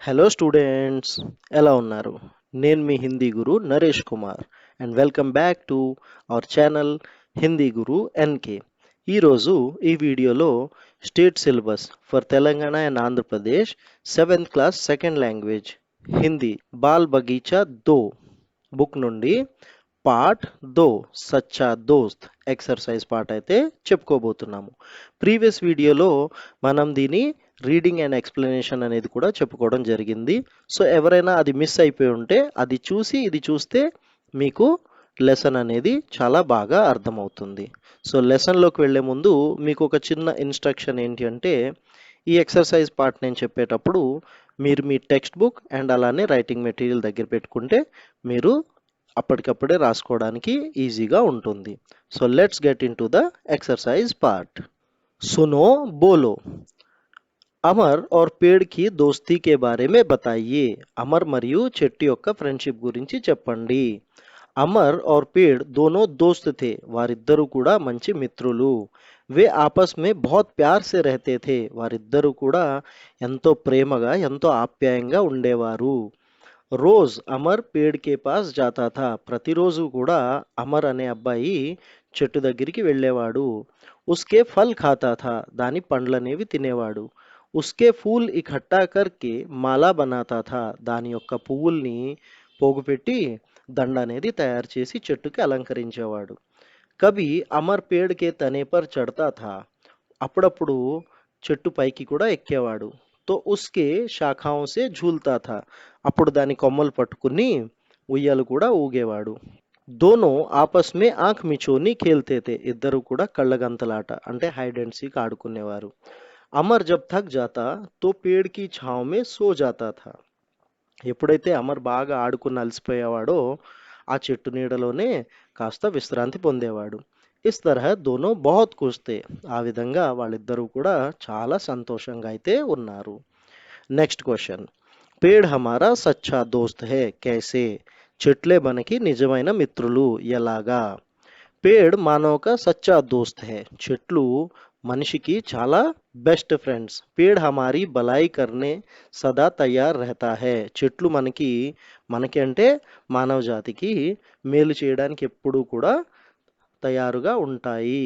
Hello students, ఎలా ఉన్నారు? నేను మీ Hindi Guru Naresh Kumar and welcome back to our channel Hindi Guru NK. ఈరోజు ఈ వీడియోలో state syllabus for Telangana and Andhra Pradesh 7th class second language Hindi Bal Bagicha దో బుక్ నుండి పార్ట్ 2 సచ్చా దోస్త్ ఎక్సర్సైజ్ పార్ట్ అయితే చెప్పుకోబోతున్నాము. ప్రీవియస్ వీడియోలో మనం దీని రీడింగ్ అండ్ ఎక్స్ప్లెనేషన్ అనేది కూడా చెప్పుకోవడం జరిగింది. సో ఎవరైనా అది మిస్ అయిపోయి ఉంటే అది చూసి ఇది చూస్తే మీకు లెసన్ అనేది చాలా బాగా అర్థమవుతుంది. సో లెసన్లోకి వెళ్ళే ముందు మీకు ఒక చిన్న ఇన్స్ట్రక్షన్ ఏంటి అంటే, ఈ ఎక్సర్సైజ్ పార్ట్ నేను చెప్పేటప్పుడు మీరు మీ టెక్స్ట్ బుక్ అండ్ అలానే రైటింగ్ మెటీరియల్ దగ్గర పెట్టుకుంటే మీరు అప్పటికప్పుడే రాసుకోవడానికి ఈజీగా ఉంటుంది. So let's get in to the exercise part. सुनो बोलो. అమర్ और पेड़ की दोस्ती के बारे में बताइए. అమర్ మరియు చెట్టు యొక్క ఫ్రెండ్షిప్ గురించి చెప్పండి. అమర్ और पेड़ दोनों दोस्त थे. వారిద్దరూ కూడా మంచి మిత్రులు. वे आपस में बहुत प्यार से रहते थे. వారిద్దరూ కూడా ఎంతో ప్రేమగా ఎంతో ఆప్యాయంగా ఉండేవారు. రోజ్ అమర్ పేడ్ కే పాస్ జాతా థా. ప్రతిరోజు కూడా అమర్ అనే అబ్బాయి చెట్టు దగ్గరికి వెళ్ళేవాడు. ఉస్కే ఫల్ ఖాతా థా. దాని పండ్లనేవి తినేవాడు. ఉస్కే ఫూల్ ఇకట్టా కర్కే మాలా బనాతా థా. దాని యొక్క పువ్వుల్ని పోగుపెట్టి దండ అనేది తయారు చేసి చెట్టుకి అలంకరించేవాడు. కభీ అమర్ పేడ్ కే తనే పర్ చढ़ता था. అప్పుడప్పుడు చెట్టు పైకి కూడా ఎక్కేవాడు. తో ఉస్కే శాఖాओं से झूलता था. అప్పుడు దాని కొమ్మలు పట్టుకుని ఉయ్యాలు కూడా ఊగేవాడు. దోనో ఆపస్ మే ఆంఖ్ మిచోని ఖేల్తే थे. ఇద్దరు కూడా కళ్ళగంతలాట అంటే hide and seek ఆడుకునేవారు. Amar jab thug జాతా తో పేడ్ కి ఛావ్ మే సో జాతా థా. ఎప్పుడైతే అమర్ బాగా ఆడుకుని అలసిపోయేవాడో ఆ చెట్టు నీడలోనే కాస్త విశ్రాంతి పొందేవాడు. ఇస్ తరహ దోనో బహుత్ ఖుష్ థే. ఆ విధంగా వాళ్ళిద్దరూ కూడా చాలా సంతోషంగా అయితే ఉన్నారు. Next question. పేడ్ హమారా సచ్చా దోస్త్ హే కైసే. చెట్లే మనకి నిజమైన మిత్రులు ఎలాగా? పేడ్ మానవ కా సచ్చా దోస్త్ హే. చెట్లు మనిషికి చాలా బెస్ట్ ఫ్రెండ్స్. పేడ్ హమారీ బలాయి కర్నే సదా తయార్ రహతా హే. చెట్లు మనకి అంటే మానవ జాతికి మేలు చేయడానికి ఎప్పుడూ కూడా తయారుగా ఉంటాయి.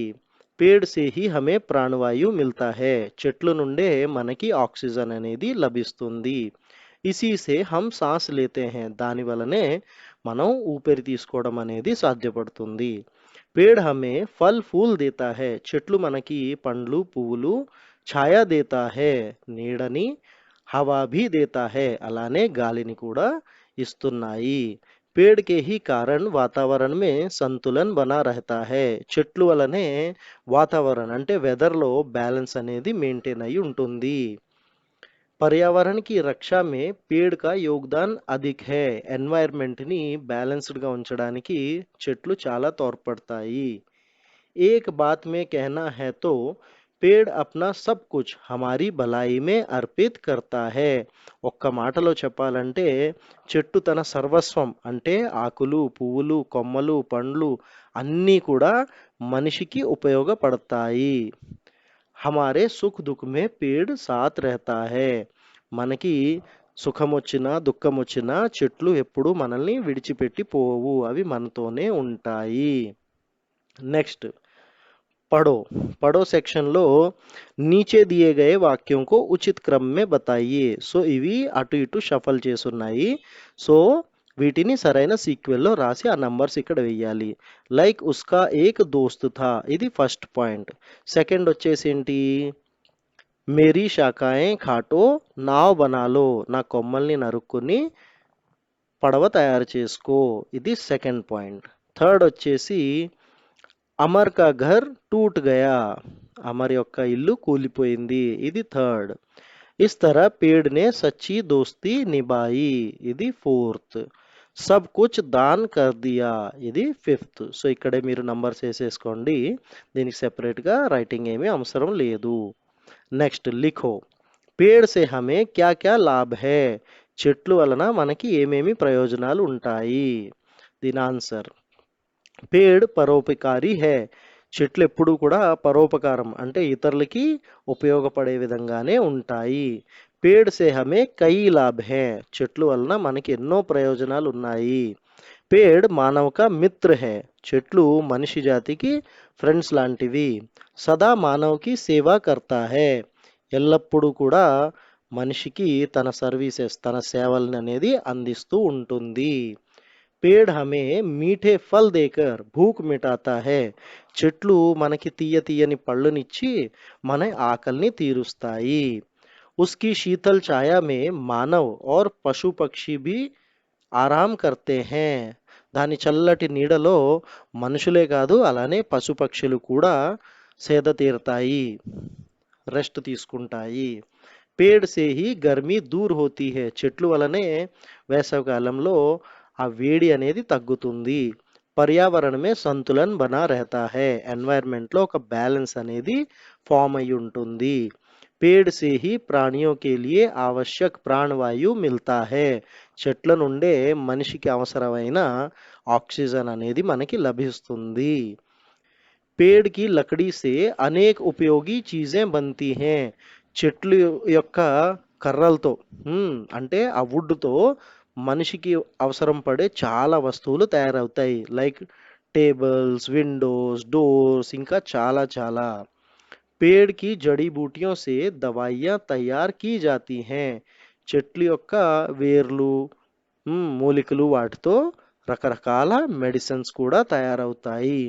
పేడ్ సే హీ హమే ప్రాణవాయు మిల్తా హే. చెట్ల నుండే మనకి ఆక్సిజన్ అనేది లభిస్తుంది. ఇసీ సే హమ్ సాస్ లేతే హే. దాని వలనే మనం ఊపిరి తీసుకోవడం అనేది సాధ్యపడుతుంది. పేడ్ హమే ఫల్ ఫూల్ దేతా హే. చెట్లు మనకి పండ్లు పువ్వులు ఛాయా దేతా హే. నీడని హవా భీ దేతా హే. అలానే గాలిని కూడా ఇస్తున్నాయి. पेड़ के ही कारण వాతావరణ మే సంతులన్ బనా రహతా హే. చెట్లు వలనే వాతావరణం అంటే వెదర్లో బ్యాలెన్స్ అనేది మెయింటైన్ అయి ఉంటుంది. పర్యావరణ కి రక్ష మే పేడ్ కా యోగదాన్ అధిక్ హే. ఎన్వైర్న్మెంట్ ని బ్యాలెన్స్డ్ గా ఉంచడానికి చెట్లు చాలా తోడ్పడతాయి. एक बात में कहना है तो పేడ్ అప్నా సబ్ కుచ్ హమారీ భలాయి మే అర్పిత్ కర్తా హే. ఒక్క మాటలో చెప్పాలంటే చెట్టు తన సర్వస్వం అంటే ఆకులు పువ్వులు కొమ్మలు పండ్లు అన్నీ కూడా మనిషికి ఉపయోగపడతాయి. హమారే సుఖ్ దుఃఖ్ మే పేడ్ సాత్ రహతా హే. మనకి సుఖం వచ్చినా దుఃఖం వచ్చినా చెట్లు ఎప్పుడు మనల్ని విడిచిపెట్టి పోవు. అవి మనతోనే ఉంటాయి. నెక్స్ట్ पढ़ो. पढ़ो సెక్షన్ లో నీచే దియే గయే వాక్యం కో ఉచిత్ క్రమ్ మే బతాయియే. సో ఇవి అటు ఇటు షఫల్ చేసున్నాయి. సో వీటిని సరైన సీక్వెల్లో రాసి ఆ నంబర్స్ ఇక్కడ వేయాలి. లైక్ ఉస్కా ఏక్ దోస్త్ థా. ఇది ఫస్ట్ పాయింట్. సెకండ్ వచ్చేసి ఏంటి? మేరీ శాఖాయే ఖాటో నావ్ బనాలో. నా కొమ్మల్ని నరుక్కుని పడవ తయారు చేసుకో. ఇది సెకండ్ పాయింట్. థర్డ్ వచ్చేసి అమర్ కా ఘర్ టూట్ గయా. అమర్ యొక్క ఇల్లు కూలిపోయింది. ఇది థర్డ్. ఇస్ తరహ పేడ్ నే సచ్చి దోస్తి నిభాయి. ఇది ఫోర్త్. సబ్ కుచ్ దాన్ కర్ దియా. ఇది ఫిఫ్త్. సో ఇక్కడే మీరు నంబర్స్ వేసేసుకోండి. దీనికి సెపరేట్గా రైటింగ్ ఏమీ అవసరం లేదు. నెక్స్ట్ లిఖో. పేడ్ సే హమే క్యా క్యా లాభ్ హే. చెట్లు వలన మనకి ఏమేమి ప్రయోజనాలు ఉంటాయి? దీని ఆన్సర్ పేడ్ పరోపకారి హే. చెట్లు ఎప్పుడూ కూడా పరోపకారం అంటే ఇతరులకి ఉపయోగపడే విధంగానే ఉంటాయి. పేడ్ సే హమే కई లాభ్ హై. చెట్లు వలన మనకి ఎన్నో ప్రయోజనాలు ఉన్నాయి. పేడ్ మానవ కా మిత్ర హై. చెట్లు మనిషి జాతికి ఫ్రెండ్స్ లాంటివి. సదా మానవకి సేవ కర్తా హై. ఎల్లప్పుడూ కూడా మనిషికి తన సర్వీసెస్ తన సేవలను అనేది అందిస్తూ ఉంటుంది. పేడ్ హమే మీఠే ఫల్ దేకర్ భూక్ మిటాతా హై. చెట్లు మనకి తీయ తీయని పళ్ళునిచ్చి మన ఆకలిని తీరుస్తాయి. उसकी शीतल छाया में మానవ్ और పశు పక్షి भी ఆరాం కర్తే హై. దాని చల్లటి నీడలో మనుషులే కాదు అలానే పశుపక్షులు కూడా సేద తీరతాయి, రెస్ట్ తీసుకుంటాయి. పేడ్ say he గర్మీ door Holi high. చెట్లు వలనే వేసవికాలంలో ఆ వేడి అనేది తగ్గుతుంది. పర్యావరణ మే సంతులన్ బనా రహతా హై. ఎన్వైర్న్మెంట్లో ఒక బ్యాలెన్స్ అనేది ఫామ్ అయి ఉంటుంది. पेड़ से ही ప్రాణిयों के लिए आवश्यक ప్రాణవాయు మిల్తా హై. చెట్ల నుండే మనిషికి అవసరమైన ఆక్సిజన్ అనేది మనకి లభిస్తుంది. पेड़ की लकड़ी से అనేక ఉపయోగి చీజే బంతీ హై. చెట్లు యొక్క కర్రలతో అంటే ఆ వుడ్తో మనిషికి అవసరం పడే చాలా వస్తువులు తయారవుతాయి. లైక్ టేబుల్స్, విండోస్, డోర్స్ ఇంకా చాలా చాలా. पेड़ की जड़ी बूटियों से दवाइयाँ तैयार की जाती हैं. చెట్లు యొక్క వేర్లు, మూలికలు వాటితో రకరకాల మెడిసిన్స్ కూడా తయారవుతాయి.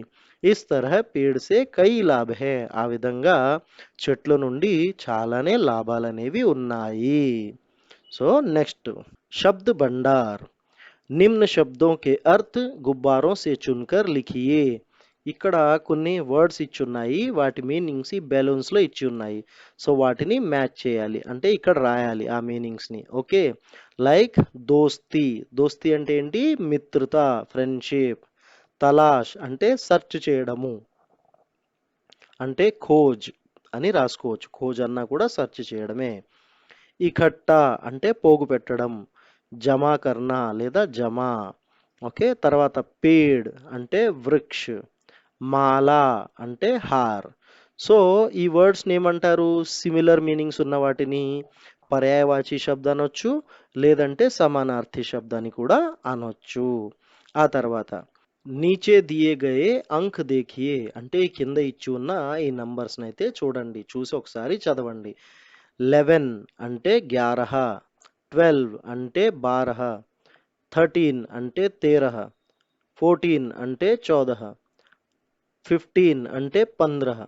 ఇస్ తరహ పేడ్ సే కई లాభ్ హై. ఆ విధంగా చెట్ల నుండి చాలానే లాభాలు అనేవి ఉన్నాయి. సో నెక్స్ట్ शब्द भंडार. निम्न शब्दों के अर्थ गुब्बारों से चुनकर लिखिए. ఇక్కడ కొన్ని వర్డ్స్ ఇచ్చి ఉన్నాయి, వాటి మీనింగ్స్ ఈ బెలూన్స్ లో ఇచ్చి ఉన్నాయి. సో వాటిని మ్యాచ్ చేయాలి, అంటే ఇక్కడ రాయాలి ఆ మీనింగ్స్ ని. ఓకే, లైక్ దోస్తి. దోస్తి అంటే ఏంటి? మిత్రత, ఫ్రెండ్షిప్. తలాష్ అంటే సెర్చ్ చేయడము, అంటే ఖోజ్ అని రాసుకోవచ్చు. ఖోజ్ అన్నా కూడా సెర్చ్ చేయడమే. ఇకట్టా అంటే పోగు పెట్టడం. జమా కర్నా లేదా జమా. ఓకే, తర్వాత పేడ్ అంటే వృక్ష్. మాలా అంటే హార్. సో ఈ వర్డ్స్ని ఏమంటారు? సిమిలర్ మీనింగ్స్ ఉన్న వాటిని పర్యాయవాచి శబ్ద అనొచ్చు, లేదంటే సమానార్థి శబ్దాన్ని కూడా అనొచ్చు. ఆ తర్వాత నీచే దియే గయే అంక్ దేఖియే అంటే కింద ఇచ్చి ఉన్న ఈ నంబర్స్ని అయితే చూడండి, చూసి ఒకసారి చదవండి. 11 అంటే 11, 12 అంటే 12, 13 అంటే 13, 14 అంటే 14, 15 అంటే 15,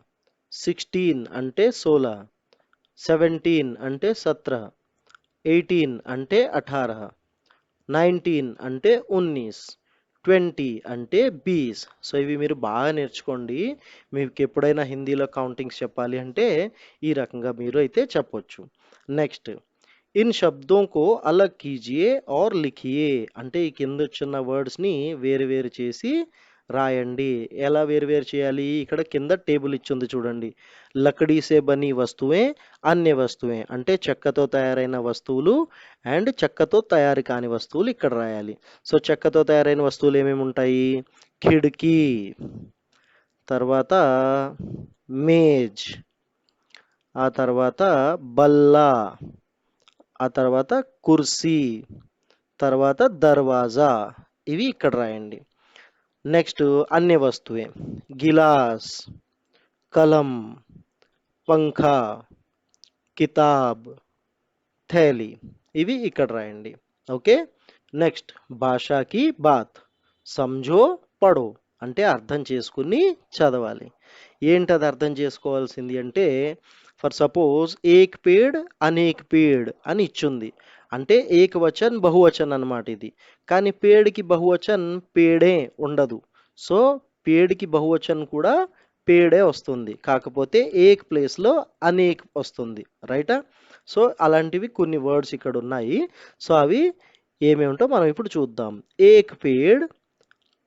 16 అంటే 16, 17 అంటే 17, 18 అంటే 18, 19 అంటే 19, 20 అంటే 20. సో ఇవి మీరు బాగా నేర్చుకోండి. మీకు ఎప్పుడైనా హిందీలో కౌంటింగ్స్ చెప్పాలి అంటే ఈ రకంగా మీరు అయితే చెప్పొచ్చు. నెక్స్ట్ ఇన్ శబ్దోं को अलग कीजिए और लिखिए అంటే ఈ కింద వచ్చిన వర్డ్స్ని వేరు వేరు చేసి రాయండి. ఎలా వేరు వేరు చేయాలి? ఇక్కడ కింద టేబుల్ ఇచ్చింది చూడండి. లకడీ సే బనీ వస్తువే, అన్య వస్తువే అంటే చెక్కతో తయారైన వస్తువులు అండ్ చెక్కతో తయారు కాని వస్తువులు ఇక్కడ రాయాలి. సో చెక్కతో తయారైన వస్తువులు ఏమేమి ఉంటాయి? కిటికీ, తర్వాత మేజ్, ఆ తర్వాత బల్లా, ఆ తర్వాత కుర్సీ, తర్వాత దర్వాజా. ఇవి ఇక్కడ రాయండి. నెక్స్ట్ అన్య వస్తువే గిలాస్, కలం, పంఖా, కితాబ్, థైలి. ఇవి ఇక్కడ రాయండి. ఓకే, నెక్స్ట్ భాషాకి బాత్. సంజో పడో అంటే అర్థం చేసుకుని చదవాలి. ఏంటది అర్థం చేసుకోవాల్సింది అంటే, ఫర్ సపోజ్ ఏక్ పేడ్ అనేక్ పేడ్ అని ఇచ్చుంది, అంటే ఏకవచన్ బహువచన్ అన్నమాట ఇది. కానీ పేడ్కి బహువచన్ పేడే ఉండదు. సో పేడ్కి బహువచన్ కూడా పేడే వస్తుంది, కాకపోతే ఏక్ ప్లేస్లో అనేక్ వస్తుంది. రైటా? సో అలాంటివి కొన్ని వర్డ్స్ ఇక్కడ ఉన్నాయి. సో అవి ఏమేమిటో మనం ఇప్పుడు చూద్దాం. ఏక్ పేడ్,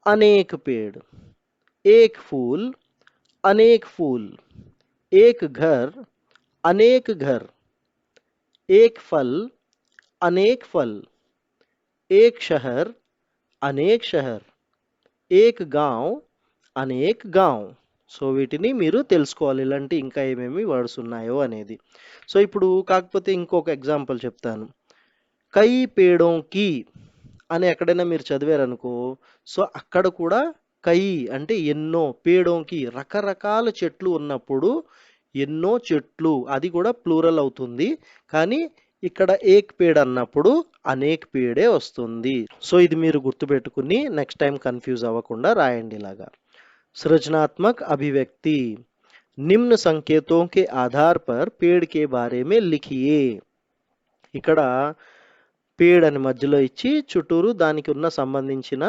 అనేక్ పేడ్. ఏక్ ఫూల్, అనేक फूल. एक घर, अनेक घर. एक फल, अनेक फल. एक शहर, अनेक शहर. एक गांव, अनेक गांव. సో వీటిని మీరు తెలుసుకోవాలి, ఇలాంటి ఇంకా ఏమేమి వర్డ్స్ ఉన్నాయో అనేది. సో ఇప్పుడు కాకపోతే ఇంకొక ఎగ్జాంపుల్ చెప్తాను. కై పేడోం కి అని ఎక్కడైనా మీరు చదివారనుకో, సో అక్కడ కూడా కై అంటే ఎన్నో, పేడోంకి రకరకాల చెట్లు ఉన్నప్పుడు ఎన్నో చెట్లు, అది కూడా ప్లూరల్ అవుతుంది. కానీ ఇక్కడ ఏక్ పేడ్ అన్నప్పుడు అనేక్ పేడే వస్తుంది. సో ఇది మీరు గుర్తుపెట్టుకుని నెక్స్ట్ టైం కన్ఫ్యూజ్ అవ్వకుండా రాయండి ఇలాగా. सृजनात्मक अभिव्यक्ति, निम्न संकेतों के आधार पर पेड़ के बारे में लिखिए. ఇక్కడ పేడ్ అని మధ్యలో ఇచ్చి చుట్టూరు దానికి ఉన్న సంబంధించిన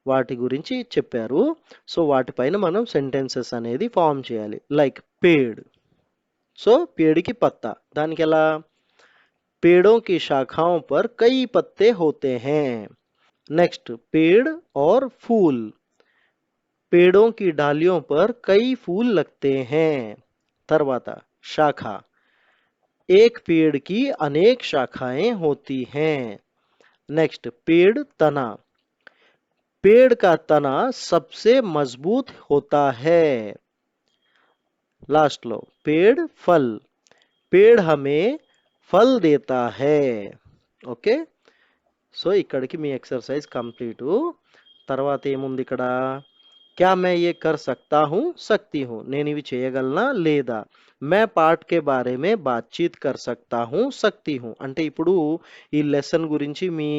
వాటి గురించి చెప్పారు. సో వాటిపైన మనం సెంటెన్సెస్ అనేది ఫామ్ చేయాలి. లైక్ పేడ్, సో పేడికి పత్తా, దానికి ఎలా, पेड़ों की शाखाओं पर कई पत्ते होते हैं. नेक्स्ट पेड़ और फूल, पेड़ों की डालियों पर कई फूल लगते हैं. తర్వాత शाखा, एक पेड़ की अनेक शाखाएं होती हैं. नेक्स्ट पेड़ तना, पेड़ का तना सबसे मजबूत होता है. लास्ट लो पेड़ फल, पेड़ हमें फल देता है. ఓకే, సో ఇక్కడికి మీ ఎక్సర్సైజ్ కంప్లీట్. తర్వాత ఏముంది ఇక్కడ, क्या मैं ये कर सकता हूँ सकती हूँ, నేను ఇవి చేయగలనా లేదా. मैं पाठ के बारे में बातचीत कर सकता हूँ सकती हूँ అంటే ఇప్పుడు ఈ లెసన్ గురించి మీ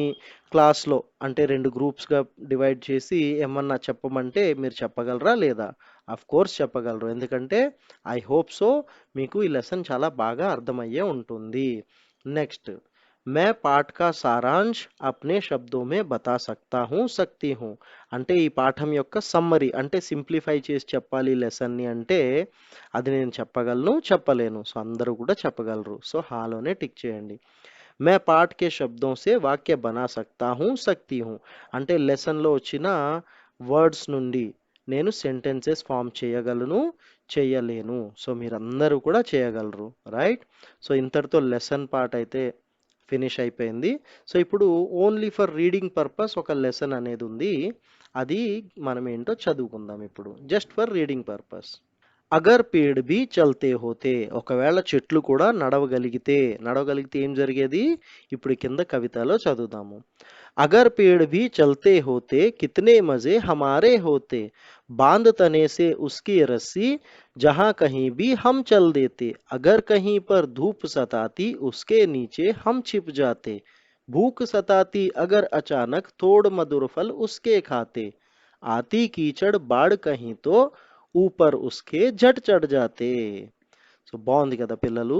క్లాస్లో అంటే 2 గ్రూప్స్గా డివైడ్ చేసి ఏమన్నా చెప్పమంటే మీరు చెప్పగలరా లేదా. ఆఫ్ కోర్స్ చెప్పగలరు, ఎందుకంటే ఐ హోప్ సో మీకు ఈ లెసన్ చాలా బాగా అర్థమయ్యే ఉంటుంది. నెక్స్ట్, मैं पाठ का सारांश अपने शब्दों में बता सकता हूँ सकती हूँ అంటే ఈ పాఠం యొక్క సమ్మరీ అంటే సింప్లిఫై చేసి చెప్పాలి లెసన్ని అంటే అది నేను చెప్పగలను చెప్పలేను. సో అందరూ కూడా చెప్పగలరు. సో హాలోనే టిక్ చేయండి. मैं पाठ के शब्दों से वाक्य बना सकता हूँ सकती हूँ అంటే లెసన్లో వచ్చిన వర్డ్స్ నుండి నేను సెంటెన్సెస్ ఫామ్ చేయగలను చేయలేను. సో మీరందరూ కూడా చేయగలరు, రైట్. సో ఇంతటితో లెసన్ పార్ట్ అయితే ఫినిష్ అయిపోయింది. సో ఇప్పుడు ఓన్లీ ఫర్ రీడింగ్ పర్పస్ ఒక లెసన్ అనేది ఉంది, అది మనం ఏంటో చదువుకుందాం ఇప్పుడు, జస్ట్ ఫర్ రీడింగ్ పర్పస్. అగర్ పేడ్ బి చల్తే హోతే, ఒకవేళ చెట్లు కూడా నడవగలిగితే ఏం జరిగేది, ఇప్పుడు కింద కవితలో చదువుదాము. अगर पेड़ भी चलते होते कितने मजे हमारे होते, बांध तने से उसकी रस्सी जहां कहीं भी हम चल देते, अगर कहीं पर धूप सताती उसके नीचे हम छिप जाते, भूख सताती अगर अचानक तोड़ मधुर फल उसके खाते, आती कीचड़ बाढ़ कहीं तो ऊपर उसके झट चढ़ जाते. సో బాగుంది కదా పిల్లలు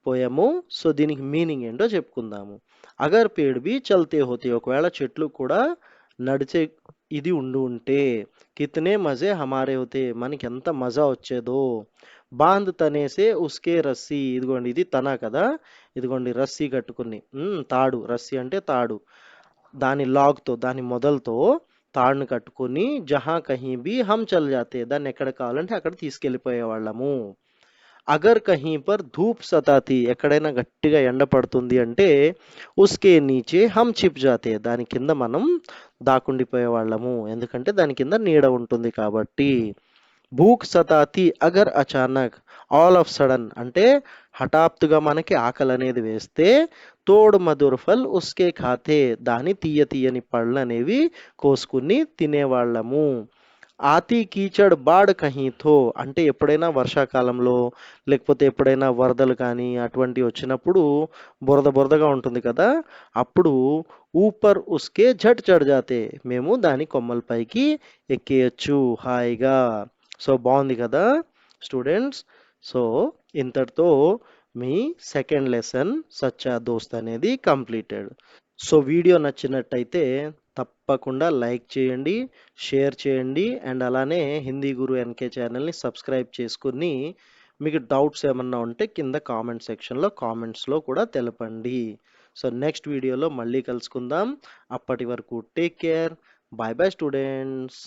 పోయము. సో దీనికి మీనింగ్ ఏంటో చెప్పుకుందాము. అగర్ పేడ్ బి చల్తే హోతే, ఒకవేళ చెట్లు కూడా నడిచే ఇది ఉంటే, కితనే మజే హమారే హోతే, మనకి ఎంత మజా వచ్చేదో. బాంద్ తనేసే ఉస్కే రస్సీ, ఇదిగోండి ఇది తన కదా, ఇదిగోండి రస్సీ కట్టుకుని, తాడు, రస్సీ అంటే తాడు, దాని లాగ్తో దాని మొదలతో తాడును కట్టుకుని జహా కహీ బి హమ్ చల్ జాతే, దాన్ని ఎక్కడ కావాలంటే అక్కడ తీసుకెళ్ళిపోయే వాళ్ళము. అగర్ కహీ పర్ ధూప్ సతాతి, ఎక్కడైనా గట్టిగా ఎండ పడుతుంది అంటే ఉస్కే నీచే హమ్ చిప్ జాతే, దాని కింద మనం దాక్కుండిపోయే వాళ్ళము, ఎందుకంటే దాని కింద నీడ ఉంటుంది కాబట్టి. భూక్ సతాతి అగర్ అచానక్, ఆల్ ఆఫ్ సడన్ అంటే హఠాత్తుగా మనకి ఆకలి అనేది వేస్తే, తోడు మధుర్ ఫల్ ఉస్కే ఖాతే, దాని తీయని పళ్ళు అనేవి కోసుకుని తినేవాళ్ళము. ఆతి కీచడ్ బాడ్ కహీతో అంటే ఎప్పుడైనా వర్షాకాలంలో లేకపోతే ఎప్పుడైనా వరదలు కానీ అటువంటివి వచ్చినప్పుడు బురదగా ఉంటుంది కదా, అప్పుడు ఊపర్ ఉస్కే झट चढ़ जाते, మేము దాని కొమ్మలపైకి ఎక్కేయచ్చు హాయిగా. సో బాగుంది కదా స్టూడెంట్స్. సో ఇంతటితో మీ సెకండ్ లెసన్ సచ్చా దోస్త్ అనేది కంప్లీటెడ్. సో వీడియో నచ్చినట్టయితే తప్పకుండా లైక్ చేయండి, షేర్ చేయండి, అండ్ అలానే హిందీ గురు ఎన్కే ఛానల్ని సబ్స్క్రైబ్ చేసుకుని మీకు డౌట్స్ ఏమన్నా ఉంటే కింద కామెంట్ సెక్షన్లో కామెంట్స్లో కూడా తెలపండి. సో నెక్స్ట్ వీడియోలో మళ్ళీ కలుసుకుందాం. అప్పటి వరకు take care, bye bye students.